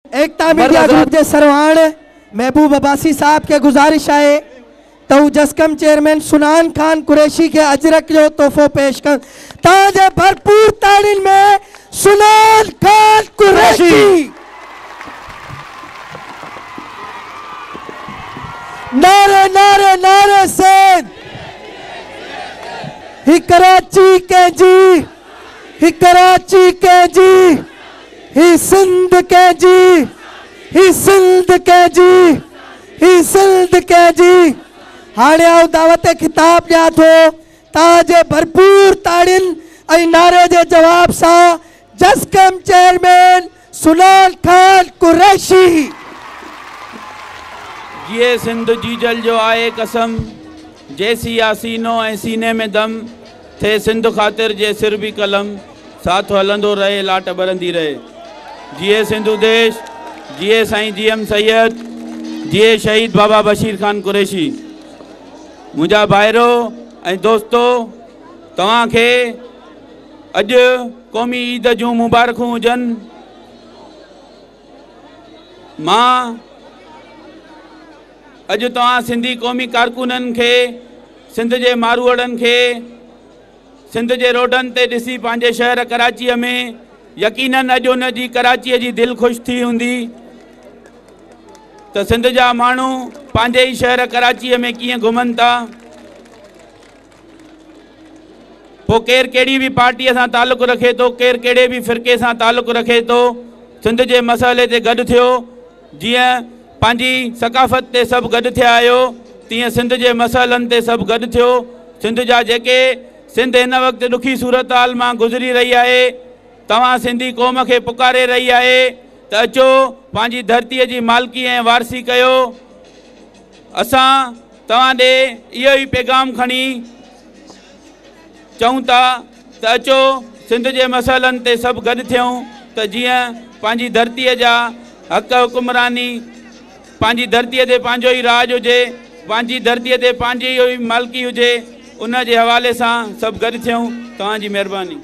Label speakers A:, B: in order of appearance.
A: एकता media group के सरवाण महबूब अब्बासी साहब के गुजारिश है तो जस्कम चेयरमैन सुनान खान कुरैशी के अजरक जो तोहफो पेश कर ताजे भरपूर ताड़ीन में सुनान खान कुरैशी। नारे नारे नारे से ही कराची के जी, ही कराची के जी, ही सिंध के जी, ही सिंध के जी, ही सिंध के जी। हाणे आओ दावत खिताब दिया थो ताजे भरपूर ताड़ीन ऐं नारे जे जवाब सा जस्कम चेयरमैन सुनान खान कुरैशी।
B: ये सिंध जीजल जो आए कसम जैसी यासीनो ऐं सीने में दम थे सिंध खातिर जे सिर भी कलम साथ हलंदो रहे लाट बरंदी रहे। जिए सिंधु देश, जिए साईं जीएम सैयद, जिए शहीद बाबा बशीर खान कुरैशी। मुझा भाइरो ऐं दोस्तो तव्हां खे अॼु क़ौमी ईद जूं मुबारकूं हुजनि। मां अॼु तव्हां सिंधी क़ौमी कारकुननि खे, सिंध जे मारूअड़नि खे सिंध जे रोडनि ते ॾिसी पंहिंजे शहर कराचीअ में यकीनन अॼु उन जी कराचीअ जी दिलि ख़ुशि थी हूंदी त सिंध जा माण्हू पंहिंजे ई शहर कराचीअ में कीअं घुमनि था। पोइ केरु कहिड़ी बि पार्टीअ सां तालुक़ु रखे थो, केरु कहिड़े बि फ़िरक़े सां तालुक़ु रखे थो, सिंध जे मसइले ते गॾु थियो। जीअं पंहिंजी सकाफ़त ते सभु गॾु थिया आहियो तीअं सिंध जे मसइलनि ते सभु गॾु थियो। सिंध जा जेके सिंध हिन वक़्तु ॾुखी सूरत हाल मां गुज़री रही आहे, तव्हां सिंधी क़ौम खे पुकारे रही आहे त अचो पंहिंजी धरतीअ जी मालिकी ऐं वारसी कयो। असां तव्हां ॾे इहो ई पैगाम खणी चऊं था त अचो सिंध जे मसइलनि ते सभु गॾु थियूं त जीअं पंहिंजी धरतीअ जा हक़ हुकुमरानी, पंहिंजी धरतीअ ते पंहिंजो ई राज हुजे, पंहिंजी धरतीअ ते पंहिंजी ई मालिकी हुजे, उन जे हवाले सां सभु गॾु थियूं। तव्हांजी महिरबानी।